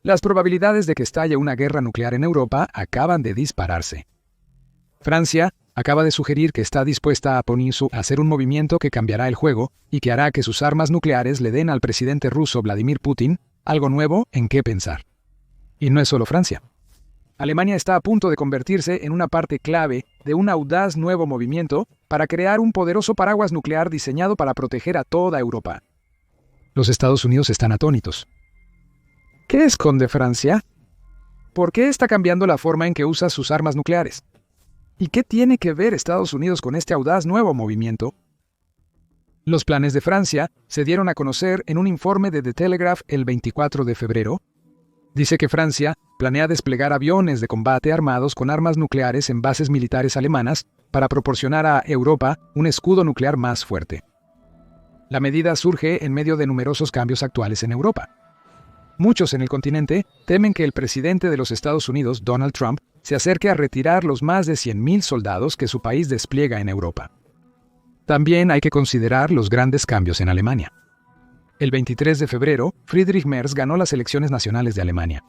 Las probabilidades de que estalle una guerra nuclear en Europa acaban de dispararse. Francia acaba de sugerir que está dispuesta a hacer un movimiento que cambiará el juego y que hará que sus armas nucleares le den al presidente ruso Vladimir Putin algo nuevo en qué pensar. Y no es solo Francia. Alemania está a punto de convertirse en una parte clave de un audaz nuevo movimiento para crear un poderoso paraguas nuclear diseñado para proteger a toda Europa. Los Estados Unidos están atónitos. ¿Qué esconde Francia? ¿Por qué está cambiando la forma en que usa sus armas nucleares? ¿Y qué tiene que ver Estados Unidos con este audaz nuevo movimiento? Los planes de Francia se dieron a conocer en un informe de The Telegraph el 24 de febrero. Dice que Francia planea desplegar aviones de combate armados con armas nucleares en bases militares alemanas para proporcionar a Europa un escudo nuclear más fuerte. La medida surge en medio de numerosos cambios actuales en Europa. Muchos en el continente temen que el presidente de los Estados Unidos, Donald Trump, se acerque a retirar los más de 100.000 soldados que su país despliega en Europa. También hay que considerar los grandes cambios en Alemania. El 23 de febrero, Friedrich Merz ganó las elecciones nacionales de Alemania.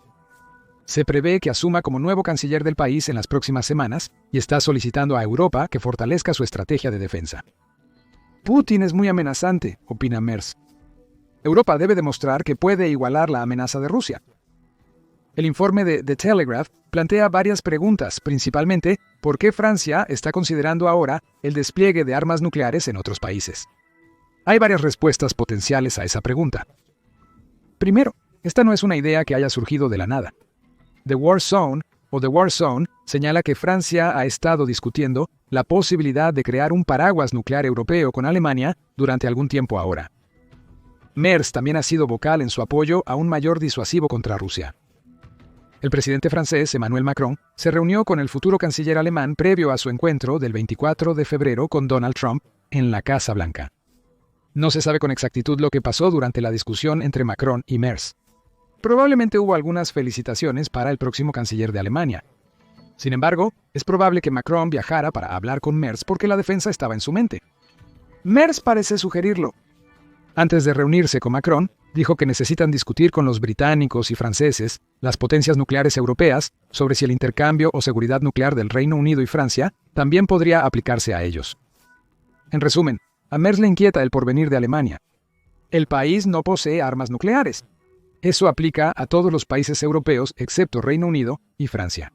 Se prevé que asuma como nuevo canciller del país en las próximas semanas y está solicitando a Europa que fortalezca su estrategia de defensa. Putin es muy amenazante, opina Merz. Europa debe demostrar que puede igualar la amenaza de Rusia. El informe de The Telegraph plantea varias preguntas, principalmente ¿por qué Francia está considerando ahora el despliegue de armas nucleares en otros países? Hay varias respuestas potenciales a esa pregunta. Primero, esta no es una idea que haya surgido de la nada. The War Zone señala que Francia ha estado discutiendo la posibilidad de crear un paraguas nuclear europeo con Alemania durante algún tiempo ahora. Merz también ha sido vocal en su apoyo a un mayor disuasivo contra Rusia. El presidente francés, Emmanuel Macron, se reunió con el futuro canciller alemán previo a su encuentro del 24 de febrero con Donald Trump en la Casa Blanca. No se sabe con exactitud lo que pasó durante la discusión entre Macron y Merz. Probablemente hubo algunas felicitaciones para el próximo canciller de Alemania. Sin embargo, es probable que Macron viajara para hablar con Merz porque la defensa estaba en su mente. Merz parece sugerirlo. Antes de reunirse con Macron, dijo que necesitan discutir con los británicos y franceses, las potencias nucleares europeas, sobre si el intercambio o seguridad nuclear del Reino Unido y Francia también podría aplicarse a ellos. En resumen, a Merz le inquieta el porvenir de Alemania. El país no posee armas nucleares. Eso aplica a todos los países europeos excepto Reino Unido y Francia.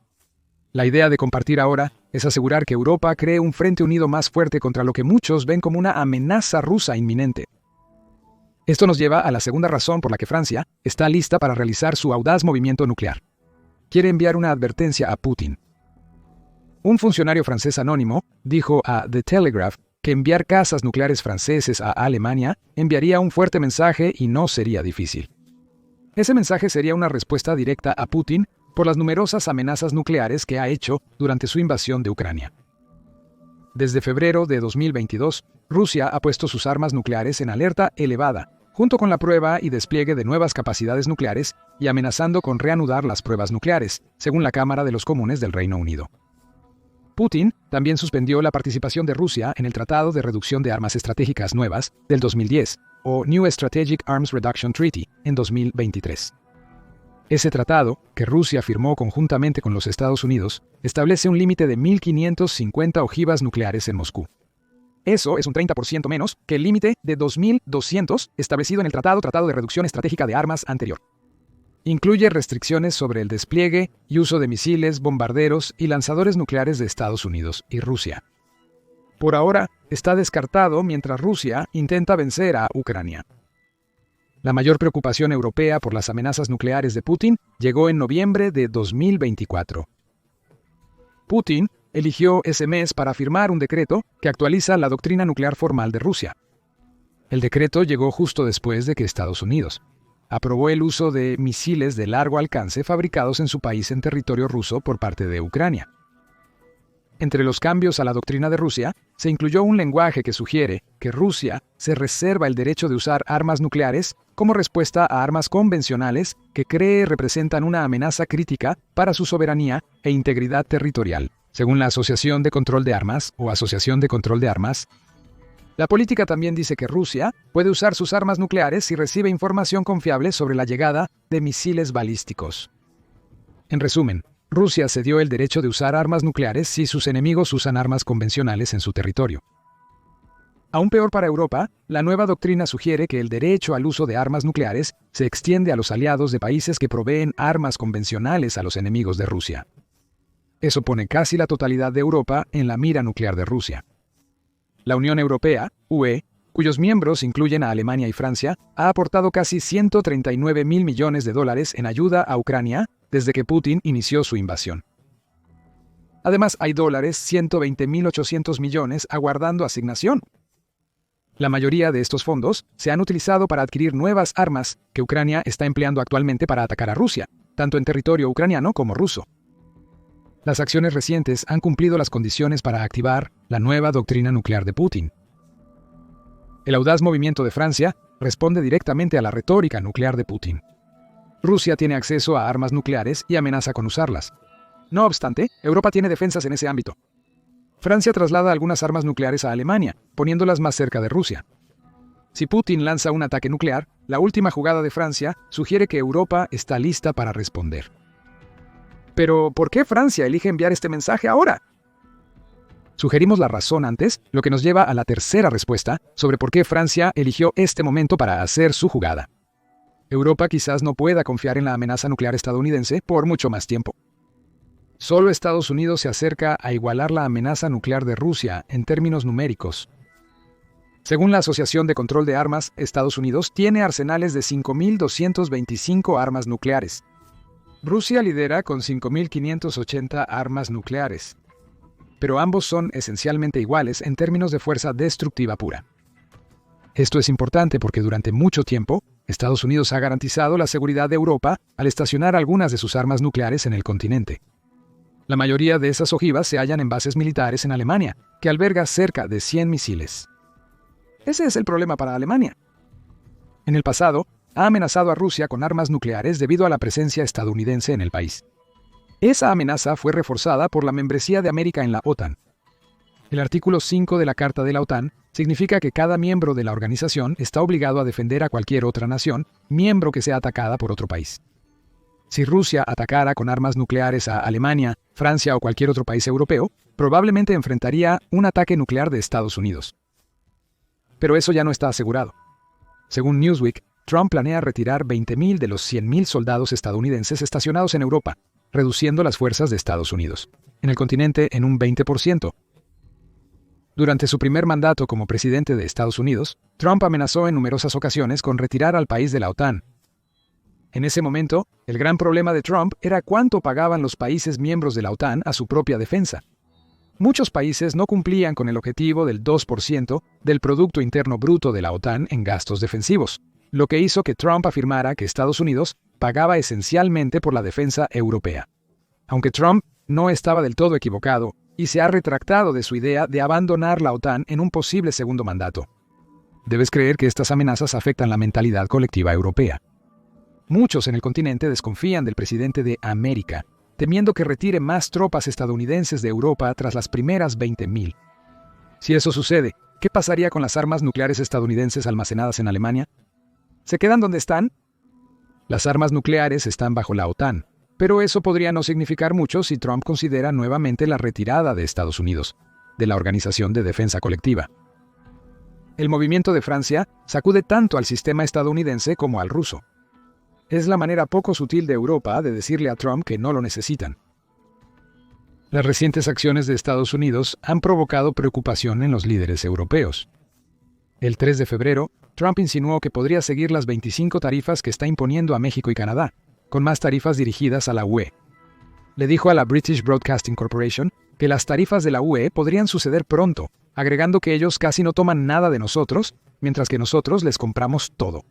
La idea de compartir ahora es asegurar que Europa cree un frente unido más fuerte contra lo que muchos ven como una amenaza rusa inminente. Esto nos lleva a la segunda razón por la que Francia está lista para realizar su audaz movimiento nuclear. Quiere enviar una advertencia a Putin. Un funcionario francés anónimo dijo a The Telegraph que enviar cazas nucleares franceses a Alemania enviaría un fuerte mensaje y no sería difícil. Ese mensaje sería una respuesta directa a Putin por las numerosas amenazas nucleares que ha hecho durante su invasión de Ucrania. Desde febrero de 2022, Rusia ha puesto sus armas nucleares en alerta elevada, junto con la prueba y despliegue de nuevas capacidades nucleares y amenazando con reanudar las pruebas nucleares, según la Cámara de los Comunes del Reino Unido. Putin también suspendió la participación de Rusia en el Tratado de Reducción de Armas Estratégicas Nuevas del 2010, o New Strategic Arms Reduction Treaty, en 2023. Ese tratado, que Rusia firmó conjuntamente con los Estados Unidos, establece un límite de 1.550 ojivas nucleares en Moscú. Eso es un 30% menos que el límite de 2.200 establecido en el Tratado de Reducción Estratégica de Armas anterior. Incluye restricciones sobre el despliegue y uso de misiles, bombarderos y lanzadores nucleares de Estados Unidos y Rusia. Por ahora, está descartado mientras Rusia intenta vencer a Ucrania. La mayor preocupación europea por las amenazas nucleares de Putin llegó en noviembre de 2024. Putin eligió ese mes para firmar un decreto que actualiza la doctrina nuclear formal de Rusia. El decreto llegó justo después de que Estados Unidos aprobó el uso de misiles de largo alcance fabricados en su país en territorio ruso por parte de Ucrania. Entre los cambios a la doctrina de Rusia, se incluyó un lenguaje que sugiere que Rusia se reserva el derecho de usar armas nucleares como respuesta a armas convencionales que cree representan una amenaza crítica para su soberanía e integridad territorial, según la Asociación de Control de Armas o Asociación de Control de Armas. La política también dice que Rusia puede usar sus armas nucleares si recibe información confiable sobre la llegada de misiles balísticos. En resumen, Rusia se dio el derecho de usar armas nucleares si sus enemigos usan armas convencionales en su territorio. Aún peor para Europa, la nueva doctrina sugiere que el derecho al uso de armas nucleares se extiende a los aliados de países que proveen armas convencionales a los enemigos de Rusia. Eso pone casi la totalidad de Europa en la mira nuclear de Rusia. La Unión Europea, UE, cuyos miembros incluyen a Alemania y Francia, ha aportado casi 139.000 millones de dólares en ayuda a Ucrania desde que Putin inició su invasión. Además, hay $120.800 millones aguardando asignación. La mayoría de estos fondos se han utilizado para adquirir nuevas armas que Ucrania está empleando actualmente para atacar a Rusia, tanto en territorio ucraniano como ruso. Las acciones recientes han cumplido las condiciones para activar la nueva doctrina nuclear de Putin. El audaz movimiento de Francia responde directamente a la retórica nuclear de Putin. Rusia tiene acceso a armas nucleares y amenaza con usarlas. No obstante, Europa tiene defensas en ese ámbito. Francia traslada algunas armas nucleares a Alemania, poniéndolas más cerca de Rusia. Si Putin lanza un ataque nuclear, la última jugada de Francia sugiere que Europa está lista para responder. Pero, ¿por qué Francia elige enviar este mensaje ahora? Sugerimos la razón antes, lo que nos lleva a la tercera respuesta sobre por qué Francia eligió este momento para hacer su jugada. Europa quizás no pueda confiar en la amenaza nuclear estadounidense por mucho más tiempo. Solo Estados Unidos se acerca a igualar la amenaza nuclear de Rusia en términos numéricos. Según la Asociación de Control de Armas, Estados Unidos tiene arsenales de 5.225 armas nucleares. Rusia lidera con 5.580 armas nucleares. Pero ambos son esencialmente iguales en términos de fuerza destructiva pura. Esto es importante porque durante mucho tiempo, Estados Unidos ha garantizado la seguridad de Europa al estacionar algunas de sus armas nucleares en el continente. La mayoría de esas ojivas se hallan en bases militares en Alemania, que alberga cerca de 100 misiles. Ese es el problema para Alemania. En el pasado, ha amenazado a Rusia con armas nucleares debido a la presencia estadounidense en el país. Esa amenaza fue reforzada por la membresía de América en la OTAN. El artículo 5 de la Carta de la OTAN significa que cada miembro de la organización está obligado a defender a cualquier otra nación, miembro que sea atacada por otro país. Si Rusia atacara con armas nucleares a Alemania, Francia o cualquier otro país europeo, probablemente enfrentaría un ataque nuclear de Estados Unidos. Pero eso ya no está asegurado. Según Newsweek, Trump planea retirar 20.000 de los 100.000 soldados estadounidenses estacionados en Europa, reduciendo las fuerzas de Estados Unidos en el continente en un 20%. Durante su primer mandato como presidente de Estados Unidos, Trump amenazó en numerosas ocasiones con retirar al país de la OTAN. En ese momento, el gran problema de Trump era cuánto pagaban los países miembros de la OTAN a su propia defensa. Muchos países no cumplían con el objetivo del 2% del Producto Interno Bruto de la OTAN en gastos defensivos, lo que hizo que Trump afirmara que Estados Unidos pagaba esencialmente por la defensa europea. Aunque Trump no estaba del todo equivocado y se ha retractado de su idea de abandonar la OTAN en un posible segundo mandato. Debes creer que estas amenazas afectan la mentalidad colectiva europea. Muchos en el continente desconfían del presidente de América, temiendo que retire más tropas estadounidenses de Europa tras las primeras 20.000. Si eso sucede, ¿qué pasaría con las armas nucleares estadounidenses almacenadas en Alemania? ¿Se quedan donde están? Las armas nucleares están bajo la OTAN, pero eso podría no significar mucho si Trump considera nuevamente la retirada de Estados Unidos, de la Organización de Defensa Colectiva. El movimiento de Francia sacude tanto al sistema estadounidense como al ruso. Es la manera poco sutil de Europa de decirle a Trump que no lo necesitan. Las recientes acciones de Estados Unidos han provocado preocupación en los líderes europeos. El 3 de febrero, Trump insinuó que podría seguir las 25 tarifas que está imponiendo a México y Canadá, con más tarifas dirigidas a la UE. Le dijo a la British Broadcasting Corporation que las tarifas de la UE podrían suceder pronto, agregando que ellos casi no toman nada de nosotros, mientras que nosotros les compramos todo.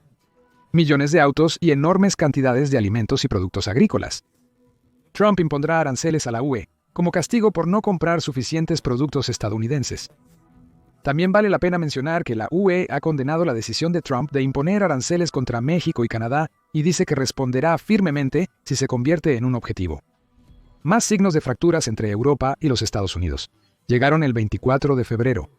Millones de autos y enormes cantidades de alimentos y productos agrícolas. Trump impondrá aranceles a la UE, como castigo por no comprar suficientes productos estadounidenses. También vale la pena mencionar que la UE ha condenado la decisión de Trump de imponer aranceles contra México y Canadá y dice que responderá firmemente si se convierte en un objetivo. Más signos de fracturas entre Europa y los Estados Unidos. Llegaron el 24 de febrero.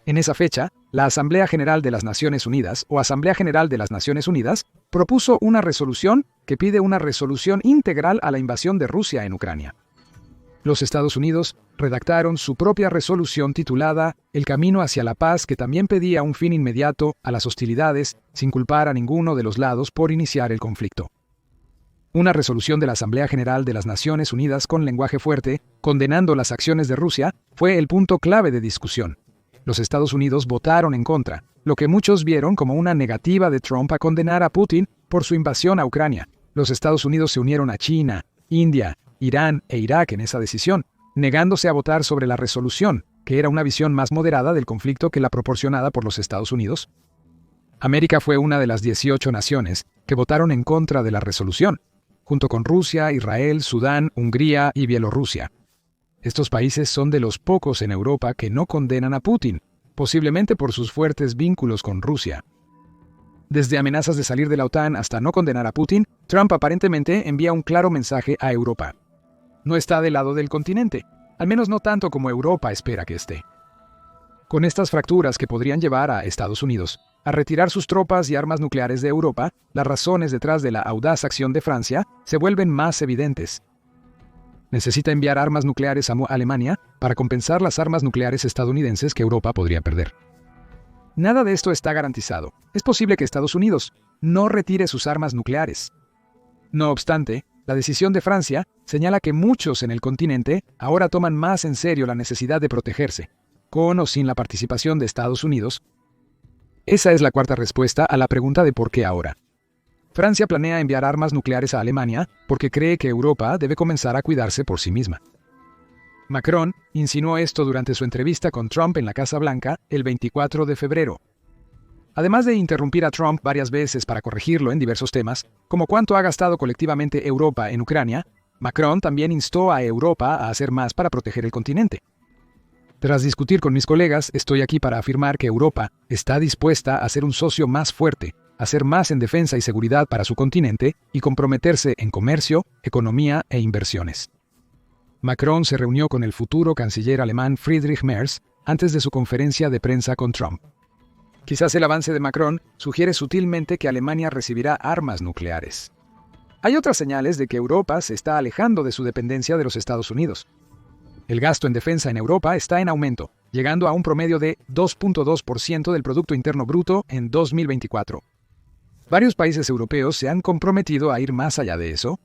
En esa fecha, la Asamblea General de las Naciones Unidas, o Asamblea General de las Naciones Unidas, propuso una resolución que pide una resolución integral a la invasión de Rusia en Ucrania. Los Estados Unidos redactaron su propia resolución titulada El camino hacia la paz, que también pedía un fin inmediato a las hostilidades sin culpar a ninguno de los lados por iniciar el conflicto. Una resolución de la Asamblea General de las Naciones Unidas con lenguaje fuerte, condenando las acciones de Rusia, fue el punto clave de discusión. Los Estados Unidos votaron en contra, lo que muchos vieron como una negativa de Trump a condenar a Putin por su invasión a Ucrania. Los Estados Unidos se unieron a China, India, Irán e Irak en esa decisión, negándose a votar sobre la resolución, que era una visión más moderada del conflicto que la proporcionada por los Estados Unidos. América fue una de las 18 naciones que votaron en contra de la resolución, junto con Rusia, Israel, Sudán, Hungría y Bielorrusia. Estos países son de los pocos en Europa que no condenan a Putin, posiblemente por sus fuertes vínculos con Rusia. Desde amenazas de salir de la OTAN hasta no condenar a Putin, Trump aparentemente envía un claro mensaje a Europa. No está del lado del continente, al menos no tanto como Europa espera que esté. Con estas fracturas que podrían llevar a Estados Unidos a retirar sus tropas y armas nucleares de Europa, las razones detrás de la audaz acción de Francia se vuelven más evidentes. Necesita enviar armas nucleares a Alemania para compensar las armas nucleares estadounidenses que Europa podría perder. Nada de esto está garantizado. Es posible que Estados Unidos no retire sus armas nucleares. No obstante, la decisión de Francia señala que muchos en el continente ahora toman más en serio la necesidad de protegerse, con o sin la participación de Estados Unidos. Esa es la cuarta respuesta a la pregunta de por qué ahora. Francia planea enviar armas nucleares a Alemania porque cree que Europa debe comenzar a cuidarse por sí misma. Macron insinuó esto durante su entrevista con Trump en la Casa Blanca el 24 de febrero. Además de interrumpir a Trump varias veces para corregirlo en diversos temas, como cuánto ha gastado colectivamente Europa en Ucrania, Macron también instó a Europa a hacer más para proteger el continente. Tras discutir con mis colegas, estoy aquí para afirmar que Europa está dispuesta a ser un socio más fuerte, hacer más en defensa y seguridad para su continente y comprometerse en comercio, economía e inversiones. Macron se reunió con el futuro canciller alemán Friedrich Merz antes de su conferencia de prensa con Trump. Quizás el avance de Macron sugiere sutilmente que Alemania recibirá armas nucleares. Hay otras señales de que Europa se está alejando de su dependencia de los Estados Unidos. El gasto en defensa en Europa está en aumento, llegando a un promedio de 2.2% del Producto Interno Bruto en 2024. Varios países europeos se han comprometido a ir más allá de eso.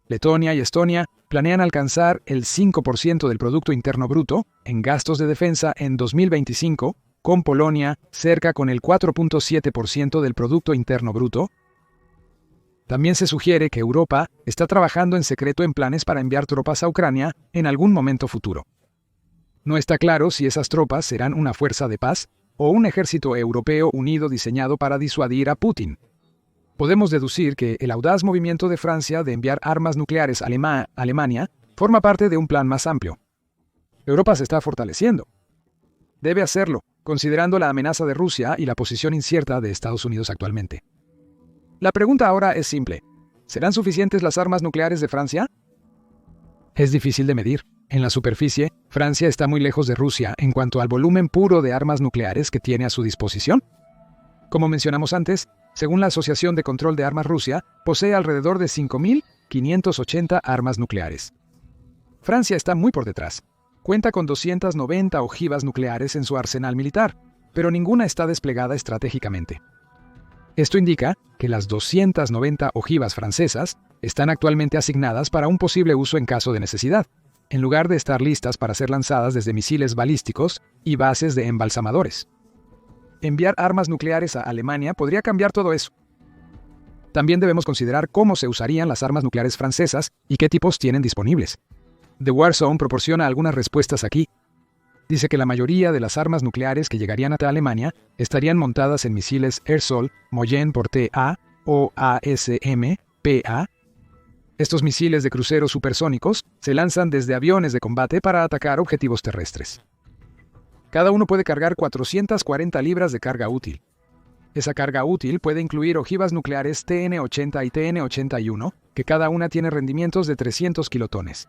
Letonia y Estonia planean alcanzar el 5% del Producto Interno Bruto en gastos de defensa en 2025, con Polonia cerca con el 4.7% del Producto Interno Bruto. También se sugiere que Europa está trabajando en secreto en planes para enviar tropas a Ucrania en algún momento futuro. No está claro si esas tropas serán una fuerza de paz o un ejército europeo unido diseñado para disuadir a Putin. Podemos deducir que el audaz movimiento de Francia de enviar armas nucleares a Alemania forma parte de un plan más amplio. Europa se está fortaleciendo. Debe hacerlo, considerando la amenaza de Rusia y la posición incierta de Estados Unidos actualmente. La pregunta ahora es simple. ¿Serán suficientes las armas nucleares de Francia? Es difícil de medir. En la superficie, Francia está muy lejos de Rusia en cuanto al volumen puro de armas nucleares que tiene a su disposición. Como mencionamos antes, según la Asociación de Control de Armas Rusia, posee alrededor de 5.580 armas nucleares. Francia está muy por detrás. Cuenta con 290 ojivas nucleares en su arsenal militar, pero ninguna está desplegada estratégicamente. Esto indica que las 290 ojivas francesas están actualmente asignadas para un posible uso en caso de necesidad, en lugar de estar listas para ser lanzadas desde misiles balísticos y bases de embalsamadores. Enviar armas nucleares a Alemania podría cambiar todo eso. También debemos considerar cómo se usarían las armas nucleares francesas y qué tipos tienen disponibles. The War Zone proporciona algunas respuestas aquí. Dice que la mayoría de las armas nucleares que llegarían hasta Alemania estarían montadas en misiles Air-Sol Moyen-Porté-A o ASM-PA. Estos misiles de cruceros supersónicos se lanzan desde aviones de combate para atacar objetivos terrestres. Cada uno puede cargar 440 libras de carga útil. Esa carga útil puede incluir ojivas nucleares TN-80 y TN-81, que cada una tiene rendimientos de 300 kilotones.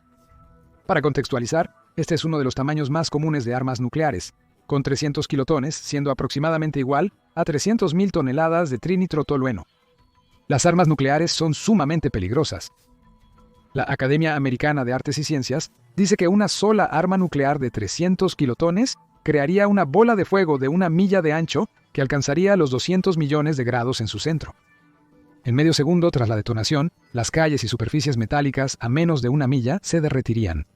Para contextualizar, este es uno de los tamaños más comunes de armas nucleares, con 300 kilotones, siendo aproximadamente igual a 300.000 toneladas de trinitrotolueno. Las armas nucleares son sumamente peligrosas. La Academia Americana de Artes y Ciencias dice que una sola arma nuclear de 300 kilotones crearía una bola de fuego de 1 milla de ancho que alcanzaría los 200 millones de grados en su centro. En medio segundo tras la detonación, las calles y superficies metálicas a menos de 1 milla se derretirían.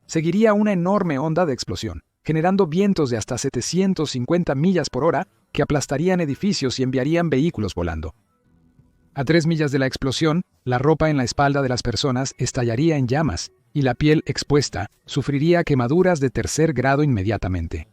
Seguiría una enorme onda de explosión, generando vientos de hasta 750 millas por hora que aplastarían edificios y enviarían vehículos volando. A 3 millas de la explosión, la ropa en la espalda de las personas estallaría en llamas y la piel expuesta sufriría quemaduras de 3er grado inmediatamente.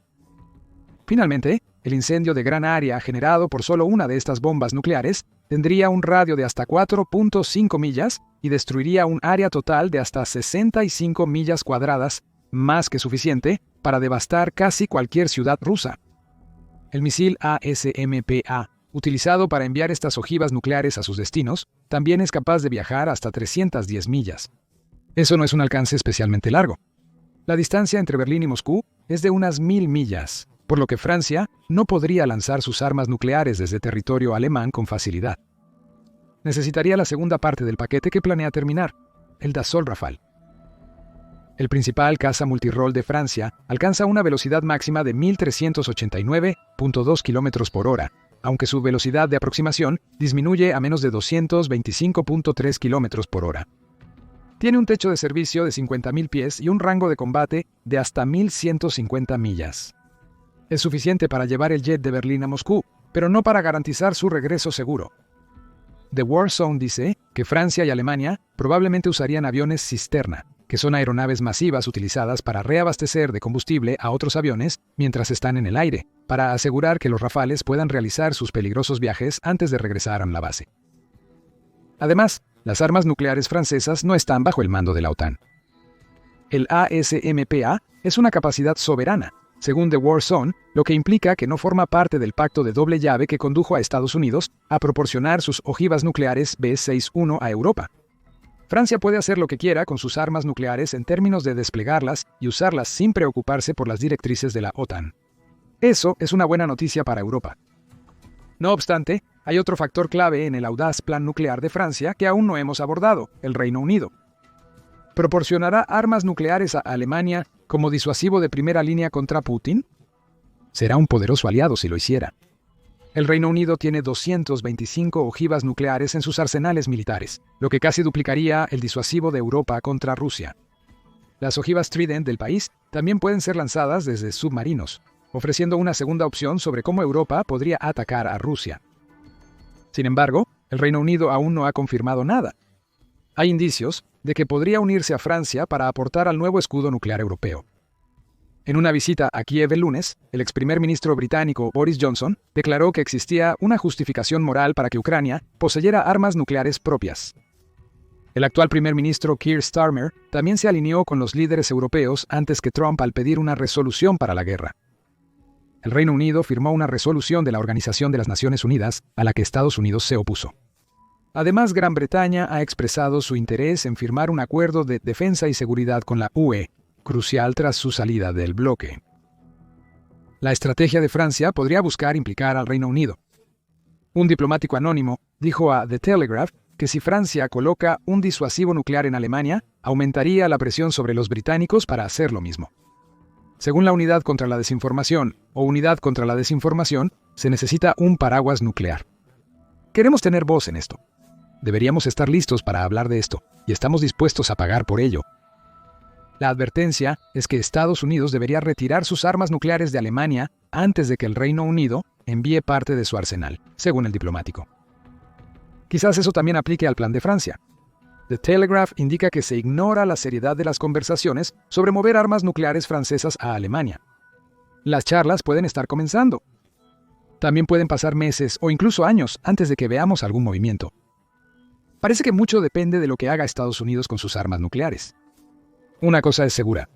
Finalmente, el incendio de gran área generado por solo una de estas bombas nucleares tendría un radio de hasta 4.5 millas y destruiría un área total de hasta 65 millas cuadradas, más que suficiente para devastar casi cualquier ciudad rusa. El misil ASMPA, utilizado para enviar estas ojivas nucleares a sus destinos, también es capaz de viajar hasta 310 millas. Eso no es un alcance especialmente largo. La distancia entre Berlín y Moscú es de unas 1000 millas, por lo que Francia no podría lanzar sus armas nucleares desde territorio alemán con facilidad. Necesitaría la segunda parte del paquete que planea terminar, el Dassault Rafale. El principal caza multirol de Francia alcanza una velocidad máxima de 1.389.2 km por hora, aunque su velocidad de aproximación disminuye a menos de 225.3 km por hora. Tiene un techo de servicio de 50.000 pies y un rango de combate de hasta 1.150 millas. Es suficiente para llevar el jet de Berlín a Moscú, pero no para garantizar su regreso seguro. The War Zone dice que Francia y Alemania probablemente usarían aviones cisterna, que son aeronaves masivas utilizadas para reabastecer de combustible a otros aviones mientras están en el aire, para asegurar que los Rafales puedan realizar sus peligrosos viajes antes de regresar a la base. Además, las armas nucleares francesas no están bajo el mando de la OTAN. El ASMPA es una capacidad soberana, según The War Zone, lo que implica que no forma parte del pacto de doble llave que condujo a Estados Unidos a proporcionar sus ojivas nucleares B-61 a Europa. Francia puede hacer lo que quiera con sus armas nucleares en términos de desplegarlas y usarlas sin preocuparse por las directrices de la OTAN. Eso es una buena noticia para Europa. No obstante, hay otro factor clave en el audaz plan nuclear de Francia que aún no hemos abordado, el Reino Unido. ¿Proporcionará armas nucleares a Alemania como disuasivo de primera línea contra Putin? Será un poderoso aliado si lo hiciera. El Reino Unido tiene 225 ojivas nucleares en sus arsenales militares, lo que casi duplicaría el disuasivo de Europa contra Rusia. Las ojivas Trident del país también pueden ser lanzadas desde submarinos, ofreciendo una segunda opción sobre cómo Europa podría atacar a Rusia. Sin embargo, el Reino Unido aún no ha confirmado nada. Hay indicios de que podría unirse a Francia para aportar al nuevo escudo nuclear europeo. En una visita a Kiev el lunes, el ex primer ministro británico Boris Johnson declaró que existía una justificación moral para que Ucrania poseyera armas nucleares propias. El actual primer ministro Keir Starmer también se alineó con los líderes europeos antes que Trump al pedir una resolución para la guerra. El Reino Unido firmó una resolución de la Organización de las Naciones Unidas a la que Estados Unidos se opuso. Además, Gran Bretaña ha expresado su interés en firmar un acuerdo de defensa y seguridad con la UE, crucial tras su salida del bloque. La estrategia de Francia podría buscar implicar al Reino Unido. Un diplomático anónimo dijo a The Telegraph que si Francia coloca un disuasivo nuclear en Alemania, aumentaría la presión sobre los británicos para hacer lo mismo. Según la Unidad contra la Desinformación o Unidad contra la Desinformación, se necesita un paraguas nuclear. Queremos tener voz en esto. Deberíamos estar listos para hablar de esto, y estamos dispuestos a pagar por ello. La advertencia es que Estados Unidos debería retirar sus armas nucleares de Alemania antes de que el Reino Unido envíe parte de su arsenal, según el diplomático. Quizás eso también aplique al plan de Francia. The Telegraph indica que se ignora la seriedad de las conversaciones sobre mover armas nucleares francesas a Alemania. Las charlas pueden estar comenzando. También pueden pasar meses o incluso años antes de que veamos algún movimiento. Parece que mucho depende de lo que haga Estados Unidos con sus armas nucleares. Una cosa es segura.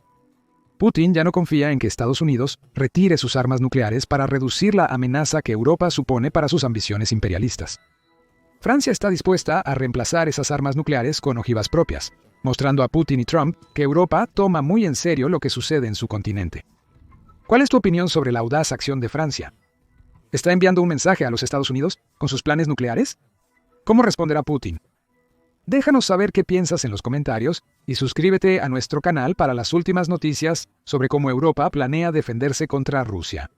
Putin ya no confía en que Estados Unidos retire sus armas nucleares para reducir la amenaza que Europa supone para sus ambiciones imperialistas. Francia está dispuesta a reemplazar esas armas nucleares con ojivas propias, mostrando a Putin y Trump que Europa toma muy en serio lo que sucede en su continente. ¿Cuál es tu opinión sobre la audaz acción de Francia? ¿Está enviando un mensaje a los Estados Unidos con sus planes nucleares? ¿Cómo responderá Putin? Déjanos saber qué piensas en los comentarios y suscríbete a nuestro canal para las últimas noticias sobre cómo Europa planea defenderse contra Rusia.